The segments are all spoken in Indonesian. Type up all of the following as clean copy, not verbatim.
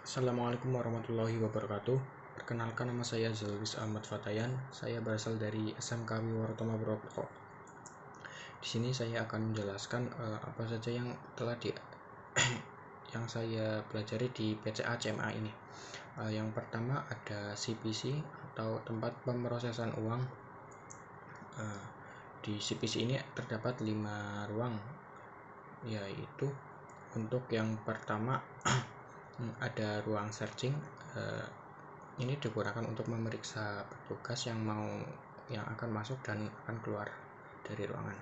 Assalamualaikum warahmatullahi wabarakatuh. Perkenalkan, nama saya Zalwis Ahmad Fatayan. Saya berasal dari SMK Wiwartoma Purwokerto. Di sini saya akan menjelaskan apa saja yang telah yang saya pelajari di PCA CMA ini. Yang pertama ada CPC atau tempat pemrosesan uang. Di CPC ini terdapat 5 ruang, yaitu untuk yang pertama ada ruang searching. Ini digunakan untuk memeriksa petugas yang akan masuk dan akan keluar dari ruangan.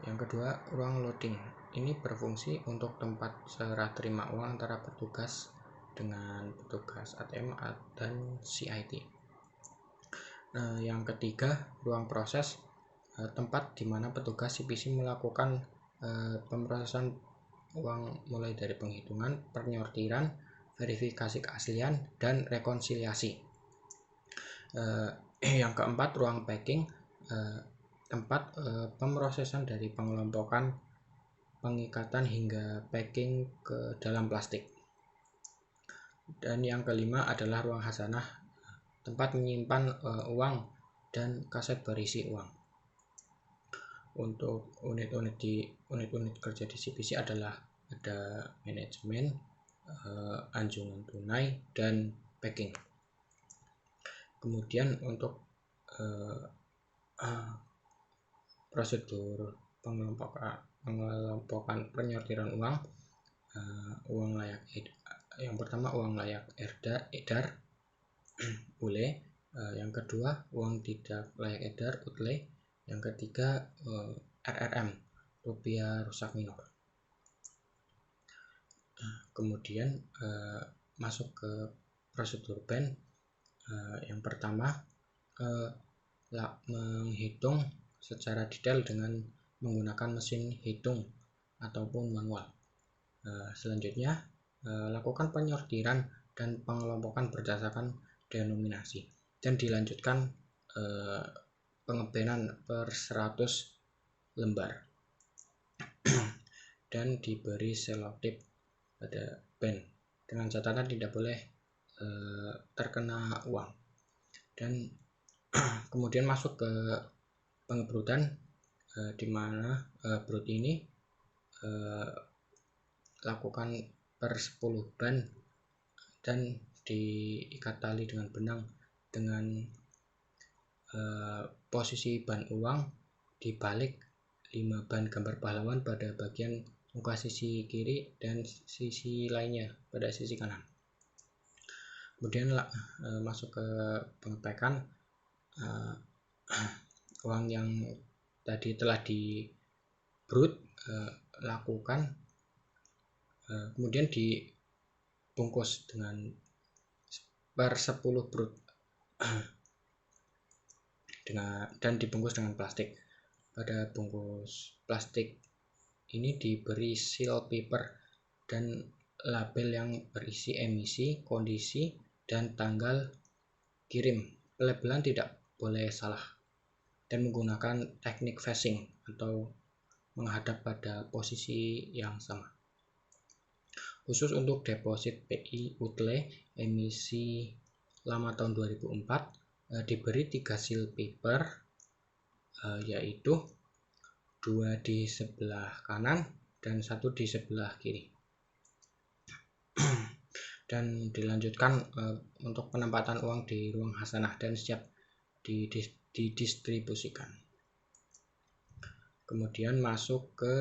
Yang kedua, ruang loading. Ini berfungsi untuk tempat serah terima uang antara petugas dengan petugas ATM dan CIT. Yang ketiga, ruang proses. Tempat di mana petugas CPC melakukan pemrosesan uang mulai dari penghitungan, penyortiran, verifikasi keaslian, dan rekonsiliasi. Yang keempat, ruang packing. Tempat pemrosesan dari pengelompokan, pengikatan hingga packing ke dalam plastik. Dan yang kelima adalah ruang khazanah, tempat menyimpan uang dan kaset berisi uang. Untuk unit-unit kerja di CPC adalah ada manajemen, anjungan tunai, dan packing. Kemudian untuk prosedur pengelompokan penyortiran uang, yang pertama uang layak edar ULE, yang kedua uang tidak layak edar UTLE, yang ketiga RRM rupiah rusak minor. Kemudian masuk ke prosedur ban. Yang pertama menghitung secara detail dengan menggunakan mesin hitung ataupun manual. Selanjutnya lakukan penyortiran dan pengelompokan berdasarkan denominasi, dan dilanjutkan pengebanan per 100 lembar dan diberi selotip pada ban dengan catatan tidak boleh terkena uang. Dan kemudian masuk ke pengebrutan, di mana brut ini lakukan per 10 ban dan diikat tali dengan benang dengan posisi ban uang dibalik 5 ban gambar pahlawan pada bagian muka sisi kiri dan sisi lainnya pada sisi kanan. Kemudian masuk ke pengepekan. Uang yang tadi telah di brut lakukan kemudian dibungkus dengan per 10 brut dan dibungkus dengan plastik. Pada bungkus plastik ini diberi seal paper dan label yang berisi emisi, kondisi, dan tanggal kirim. Pelabelan tidak boleh salah dan menggunakan teknik facing atau menghadap pada posisi yang sama. Khusus untuk deposit PI UTLE emisi lama tahun 2004 diberi 3 seal paper, yaitu 2 di sebelah kanan dan 1 di sebelah kiri. Dan dilanjutkan untuk penempatan uang di ruang khazanah dan siap didistribusikan. Kemudian masuk ke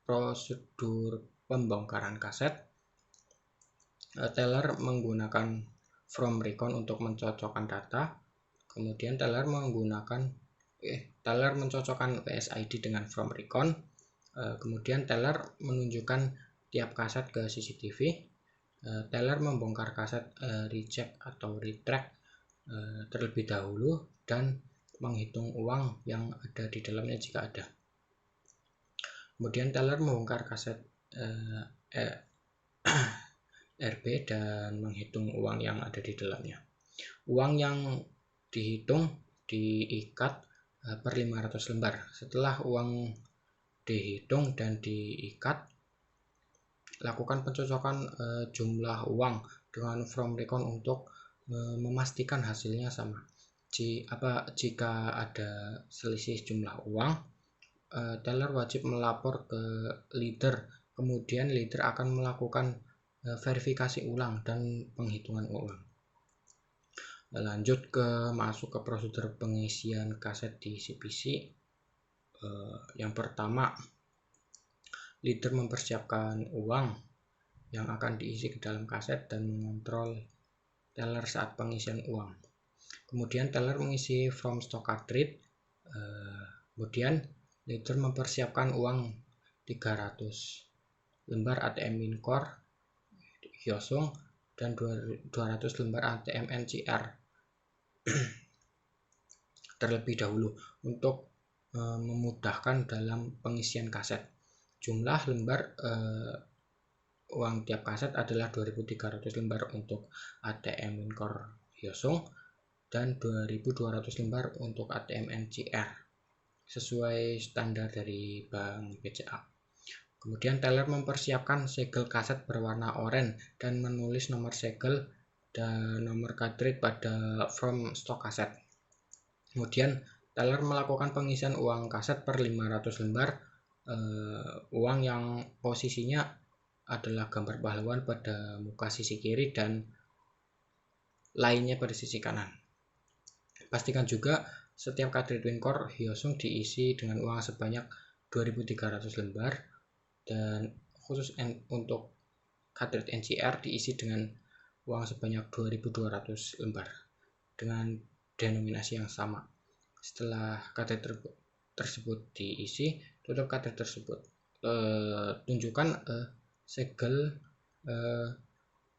prosedur pembongkaran kaset. Teller menggunakan from recon untuk mencocokkan data. Kemudian teller mencocokkan PSID dengan from recon. Kemudian teller menunjukkan tiap kaset ke CCTV. Teller membongkar kaset recheck atau retract terlebih dahulu dan menghitung uang yang ada di dalamnya jika ada. Kemudian teller membongkar kaset RB dan menghitung uang yang ada di dalamnya. Uang yang dihitung diikat per 500 lembar. Setelah uang dihitung dan diikat. Lakukan pencocokan jumlah uang dengan from record untuk memastikan hasilnya sama. Jika ada selisih jumlah uang, teller wajib melapor ke leader. Kemudian leader akan melakukan verifikasi ulang dan penghitungan ulang. Lanjut masuk ke prosedur pengisian kaset di CPC. Yang pertama, leader mempersiapkan uang yang akan diisi ke dalam kaset dan mengontrol teller saat pengisian uang. Kemudian teller mengisi from stock cartridge. Kemudian leader mempersiapkan uang 300 lembar ATM Mincor Hyosung dan 200 lembar ATM NCR terlebih dahulu untuk memudahkan dalam pengisian kaset. Jumlah lembar uang tiap kaset adalah 2.300 lembar untuk ATM Mincor Hyosung dan 2.200 lembar untuk ATM NCR sesuai standar dari Bank BCA. Kemudian teller mempersiapkan segel kaset berwarna oranye dan menulis nomor segel dan nomor cartridge pada from stock kaset. Kemudian teller melakukan pengisian uang kaset per 500 lembar. Uang yang posisinya adalah gambar pahlawan pada muka sisi kiri dan lainnya pada sisi kanan. Pastikan juga setiap cartridge Mincor Hyosung diisi dengan uang sebanyak 2.300 lembar dan khusus untuk cartridge NCR diisi dengan uang sebanyak 2.200 lembar dengan denominasi yang sama. Setelah cartridge tersebut diisi, tutup cartridge tersebut. Tunjukkan segel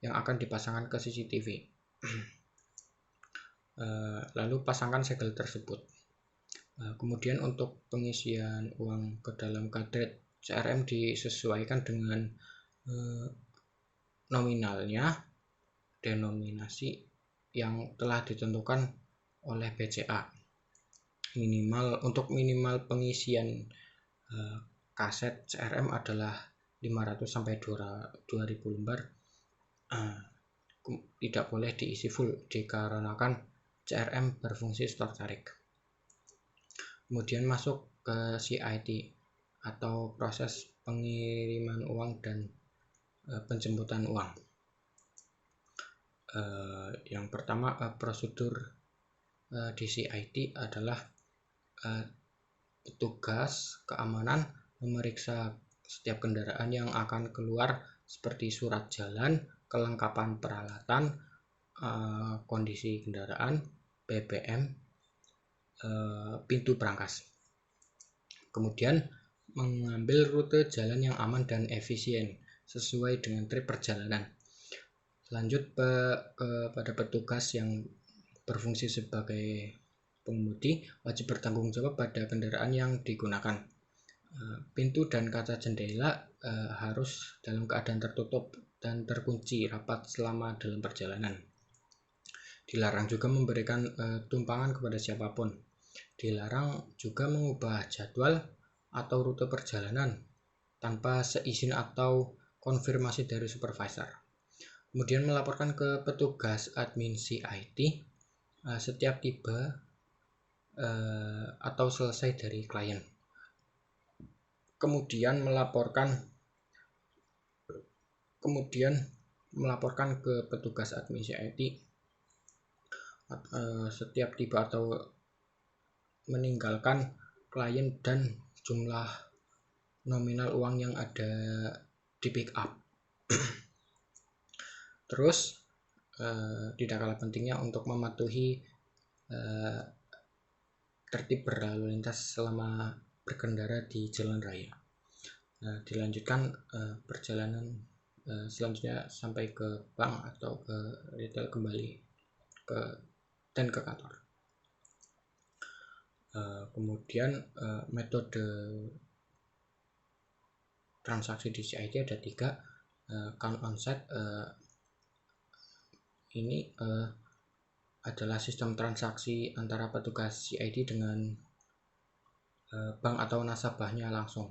yang akan dipasangkan ke CCTV. Lalu pasangkan segel tersebut. Kemudian untuk pengisian uang ke dalam cartridge CRM disesuaikan dengan nominalnya, denominasi yang telah ditentukan oleh BCA. Untuk minimal pengisian kaset CRM adalah 500 sampai 2000 lembar. Tidak boleh diisi full dikarenakan CRM berfungsi store tarik. Kemudian masuk ke CIT atau proses pengiriman uang dan penjemputan uang. Yang pertama, prosedur di CIT adalah petugas keamanan memeriksa setiap kendaraan yang akan keluar seperti surat jalan, kelengkapan peralatan, kondisi kendaraan, BBM, pintu berangkas. Kemudian mengambil rute jalan yang aman dan efisien sesuai dengan trip perjalanan. Lanjut pada petugas yang berfungsi sebagai pengemudi wajib bertanggung jawab pada kendaraan yang digunakan. Pintu dan kaca jendela harus dalam keadaan tertutup dan terkunci rapat selama dalam perjalanan. Dilarang juga memberikan tumpangan kepada siapapun. Dilarang juga mengubah jadwal atau rute perjalanan tanpa seizin atau konfirmasi dari supervisor. Kemudian melaporkan ke petugas admin CIT setiap tiba atau selesai dari klien. Kemudian melaporkan ke petugas admin CIT setiap tiba atau meninggalkan klien dan jumlah nominal uang yang ada di pick up. Terus tidak kalah pentingnya untuk mematuhi tertib berlalu lintas selama berkendara di jalan raya. Dilanjutkan perjalanan selanjutnya sampai ke bank atau ke retail kembali dan ke kantor. Kemudian metode transaksi di CIT ada 3. Count on site ini adalah sistem transaksi antara petugas CIT dengan bank atau nasabahnya langsung.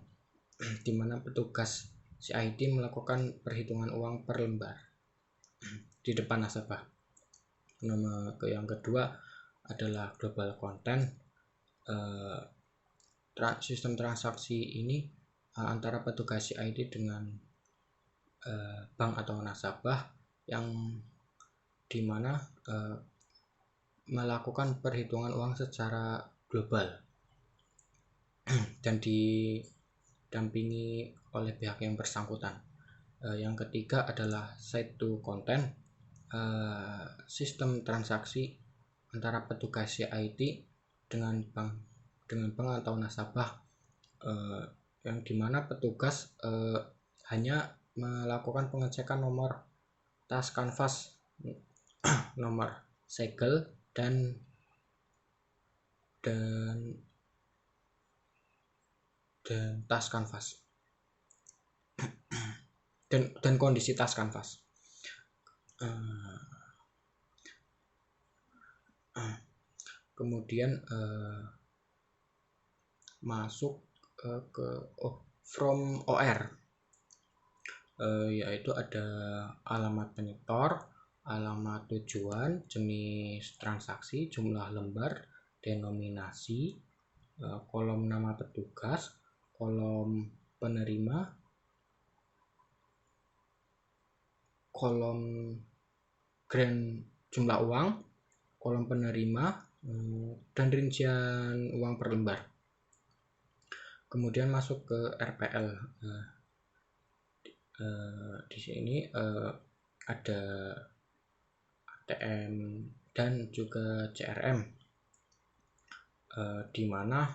di mana petugas CID melakukan perhitungan uang per lembar di depan nasabah. Yang kedua adalah global content. Sistem transaksi ini antara petugas CID dengan bank atau nasabah yang dimana melakukan perhitungan uang secara global dan didampingi oleh pihak yang bersangkutan. Yang ketiga adalah side to content, sistem transaksi antara petugas CID dengan bank atau nasabah, yang dimana petugas hanya melakukan pengecekan nomor tas kanvas, nomor segel dan tas kanvas dan kondisi tas kanvas. Kemudian masuk ke from OR, yaitu ada alamat penyetor, alamat tujuan, jenis transaksi, jumlah lembar, denominasi, kolom nama petugas, kolom penerima, kolom grand jumlah uang, kolom penerima, dan rincian uang per lembar. Kemudian masuk ke RPL. Di sini ada ATM dan juga CRM, di mana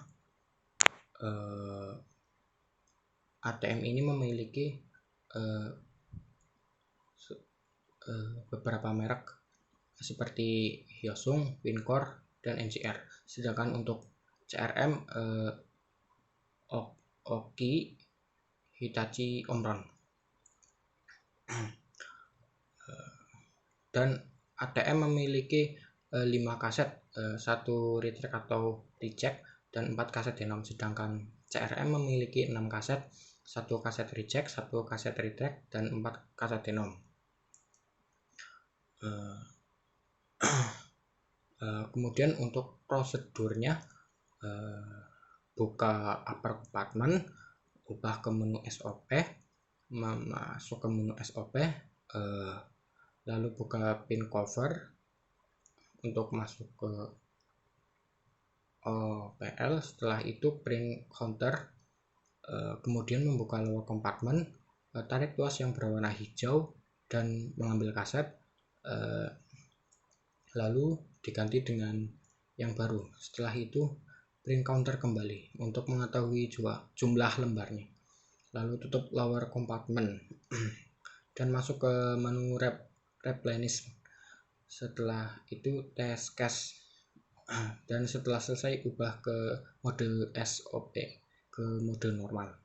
ATM ini memiliki beberapa merek seperti Hyosung, Wincor, dan NCR. Sedangkan untuk CRM Oki, Hitachi, Omron. Dan ATM memiliki 5 kaset, 1 retract atau recheck, dan 4 kaset denom. Sedangkan CRM memiliki 6 kaset, 1 kaset recheck, 1 kaset retract, dan 4 kaset denom. Kemudian untuk prosedurnya, buka upper compartment, ubah ke menu SOP, masuk ke menu SOP, lalu buka pin cover untuk masuk ke OPL. Setelah itu print counter, kemudian membuka lower compartment, tarik tuas yang berwarna hijau dan mengambil kaset, lalu diganti dengan yang baru. Setelah itu print counter kembali untuk mengetahui jumlah lembarnya, lalu tutup lower compartment dan masuk ke menu replenish. Setelah itu tes cash, dan setelah selesai ubah ke mode SOP, ke mode normal.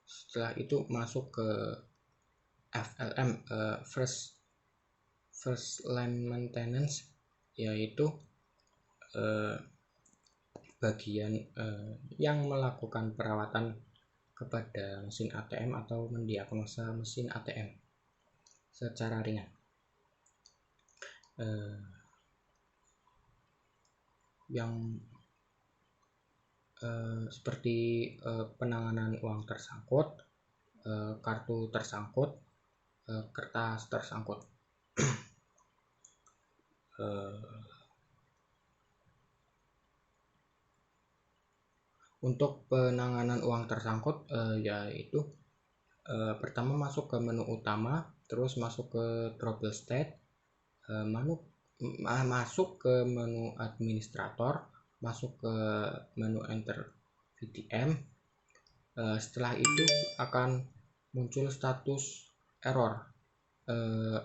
Setelah itu masuk ke FLM, first line maintenance, yaitu bagian yang melakukan perawatan kepada mesin ATM atau mendiagnosa mesin ATM secara ringan. Yang seperti penanganan uang tersangkut, kartu tersangkut, kertas tersangkut. Untuk penanganan uang tersangkut, yaitu pertama masuk ke menu utama, terus masuk ke trouble state, masuk ke menu administrator, masuk ke menu enter VTM. Setelah itu akan muncul status error.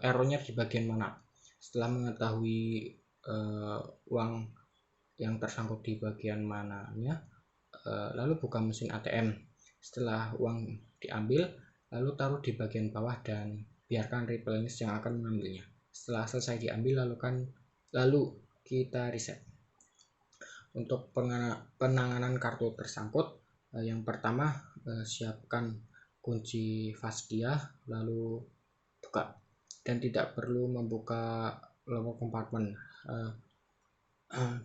Errornya di bagian mana? Setelah mengetahui uang yang tersangkut di bagian mananya, lalu buka mesin ATM. Setelah uang diambil, lalu taruh di bagian bawah dan biarkan replenish yang akan mengambilnya. Setelah selesai diambil, lalu kita reset. Untuk penanganan kartu tersangkut, yang pertama siapkan kunci Vaskia, lalu buka, dan tidak perlu membuka lower compartment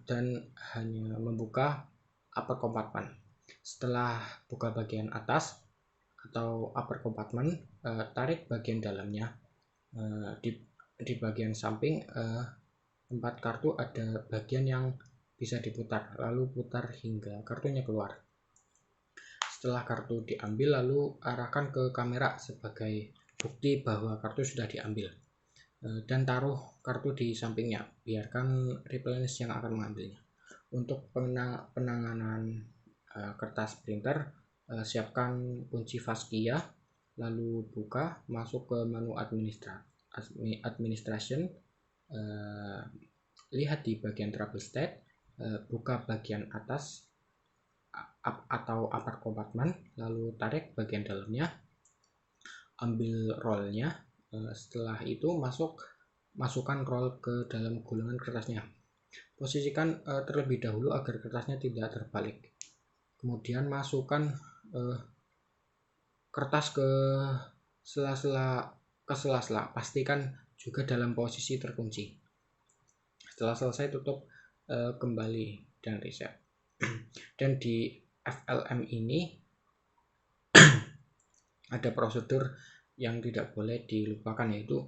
dan hanya membuka upper compartment. Setelah buka bagian atas atau upper compartment, tarik bagian dalamnya. Di bagian samping tempat kartu ada bagian yang bisa diputar, lalu putar hingga kartunya keluar. Setelah kartu diambil, lalu arahkan ke kamera sebagai bukti bahwa kartu sudah diambil, dan taruh kartu di sampingnya, biarkan replenish yang akan mengambilnya. Untuk penanganan kertas printer, siapkan kunci Vaskia, lalu buka, masuk ke menu administration, lihat di bagian trouble state, buka bagian atas atau upper compartment, lalu tarik bagian dalamnya, ambil rollnya. Setelah itu masukkan roll ke dalam gulungan kertasnya. Posisikan terlebih dahulu agar kertasnya tidak terbalik. Kemudian masukkan kertas ke sela-sela, pastikan juga dalam posisi terkunci. Setelah selesai, tutup kembali dan reset. Dan di FLM ini ada prosedur yang tidak boleh dilupakan, yaitu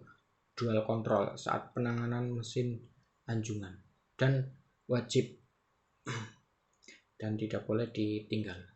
dual control saat penanganan mesin anjungan, dan wajib dan tidak boleh ditinggal.